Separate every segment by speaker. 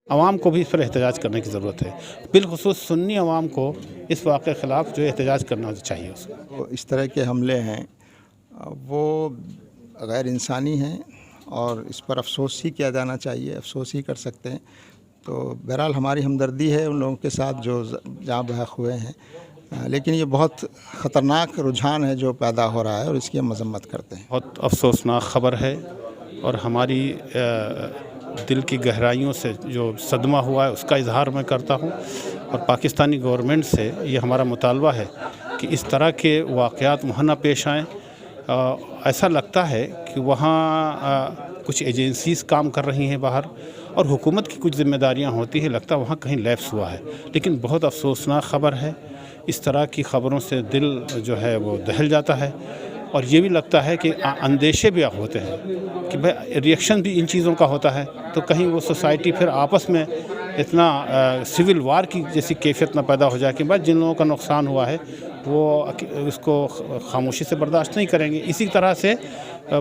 Speaker 1: عوام کو بھی اس پر احتجاج کرنے کی ضرورت ہے، بالخصوص سنی عوام کو اس واقعے کے خلاف جو احتجاج کرنا چاہیے اس کو۔
Speaker 2: تو اس طرح کے حملے ہیں وہ غیر انسانی ہیں اور اس پر افسوس ہی کیا جانا چاہیے، افسوس ہی کر سکتے ہیں۔ تو بہرحال ہماری ہمدردی ہے ان لوگوں کے ساتھ جو جاں بحق ہوئے ہیں، لیکن یہ بہت خطرناک رجحان ہے جو پیدا ہو رہا ہے اور اس کی ہم مذمت کرتے ہیں۔
Speaker 1: بہت افسوسناک خبر ہے اور ہماری دل کی گہرائیوں سے جو صدمہ ہوا ہے اس کا اظہار میں کرتا ہوں، اور پاکستانی گورنمنٹ سے یہ ہمارا مطالبہ ہے کہ اس طرح کے واقعات وہاں نہ پیش آئیں۔ ایسا لگتا ہے کہ وہاں کچھ ایجنسیز کام کر رہی ہیں باہر، اور حکومت کی کچھ ذمہ داریاں ہوتی ہیں، لگتا ہے وہاں کہیں لیپس ہوا ہے، لیکن بہت افسوسناک خبر ہے۔ اس طرح کی خبروں سے دل جو ہے وہ دہل جاتا ہے، اور یہ بھی لگتا ہے کہ اندیشے بھی ہوتے ہیں کہ بھائی ریئیکشن بھی ان چیزوں کا ہوتا ہے، تو کہیں وہ سوسائٹی پھر آپس میں اتنا سول وار کی جیسی کیفیت نہ پیدا ہو جائے کہ بس جن لوگوں کا نقصان ہوا ہے وہ اس کو خاموشی سے برداشت نہیں کریں گے۔ اسی طرح سے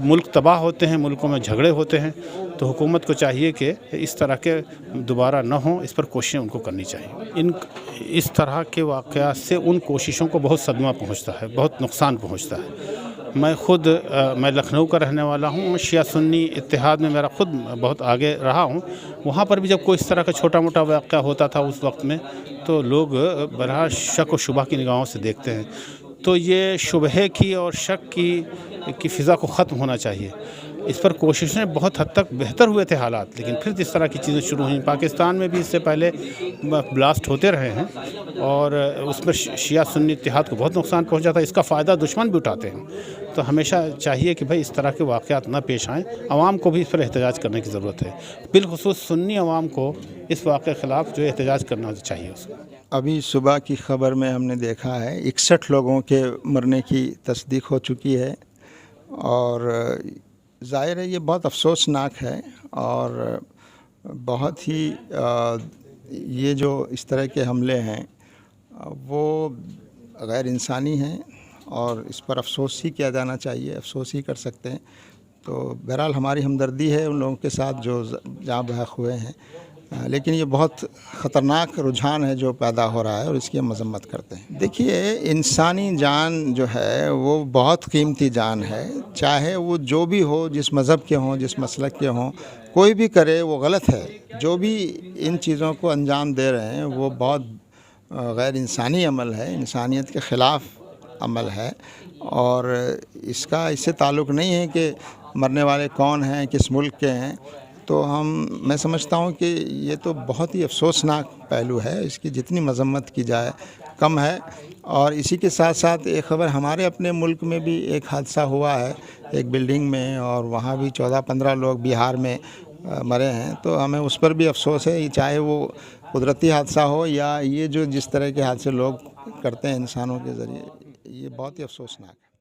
Speaker 1: ملک تباہ ہوتے ہیں، ملکوں میں جھگڑے ہوتے ہیں، تو حکومت کو چاہیے کہ اس طرح کے دوبارہ نہ ہوں، اس پر کوششیں ان کو کرنی چاہیے۔ اس طرح کے واقعات سے ان کوششوں کو بہت صدمہ پہنچتا ہے، بہت نقصان پہنچتا ہے۔ میں لکھنؤ کا رہنے والا ہوں، شیعہ سنی اتحاد میں میرا خود بہت آگے رہا ہوں۔ وہاں پر بھی جب کوئی اس طرح کا چھوٹا موٹا واقعہ ہوتا تھا اس وقت میں، تو لوگ بہرحال شک و شبہ کی نگاہوں سے دیکھتے ہیں۔ تو یہ شبہے کی اور شک کی فضا کو ختم ہونا چاہیے۔ اس پر کوششیں بہت حد تک بہتر ہوئے تھے حالات، لیکن پھر اس طرح کی چیزیں شروع ہوئیں۔ پاکستان میں بھی اس سے پہلے بلاسٹ ہوتے رہے ہیں، اور اس میں شیعہ سنی اتحاد کو بہت نقصان پہنچا تھا۔ اس کا فائدہ دشمن بھی اٹھاتے ہیں، تو ہمیشہ چاہیے کہ بھائی اس طرح کے واقعات نہ پیش آئیں۔ عوام کو بھی اس پر احتجاج کرنے کی ضرورت ہے، بالخصوص سنی عوام کو اس واقعے کے خلاف جو احتجاج کرنا چاہیے اس کو۔
Speaker 2: ابھی صبح کی خبر میں ہم نے دیکھا ہے 61 لوگوں کے مرنے کی تصدیق ہو چکی ہے، اور ظاہر ہے یہ بہت افسوسناک ہے، اور بہت ہی یہ جو اس طرح کے حملے ہیں وہ غیر انسانی ہیں اور اس پر افسوس ہی کیا جانا چاہیے، افسوس ہی کر سکتے ہیں۔ تو بہرحال ہماری ہمدردی ہے ان لوگوں کے ساتھ جو جاں بحق ہوئے ہیں، لیکن یہ بہت خطرناک رجحان ہے جو پیدا ہو رہا ہے اور اس کی ہم مذمت کرتے ہیں۔ دیکھیے، انسانی جان جو ہے وہ بہت قیمتی جان ہے، چاہے وہ جو بھی ہو، جس مذہب کے ہوں، جس مسلک کے ہوں، کوئی بھی کرے وہ غلط ہے۔ جو بھی ان چیزوں کو انجام دے رہے ہیں وہ بہت غیر انسانی عمل ہے، انسانیت کے خلاف عمل ہے، اور اس سے تعلق نہیں ہے کہ مرنے والے کون ہیں، کس ملک کے ہیں۔ تو میں سمجھتا ہوں کہ یہ تو بہت ہی افسوسناک پہلو ہے، اس کی جتنی مذمت کی جائے کم ہے۔ اور اسی کے ساتھ ساتھ ایک خبر، ہمارے اپنے ملک میں بھی ایک حادثہ ہوا ہے ایک بلڈنگ میں، اور وہاں بھی 14-15 لوگ بہار میں مرے ہیں۔ تو ہمیں اس پر بھی افسوس ہے، چاہے وہ قدرتی حادثہ ہو یا یہ جو جس طرح کے حادثے لوگ کرتے ہیں انسانوں کے ذریعے، یہ بہت ہی افسوسناک ہے۔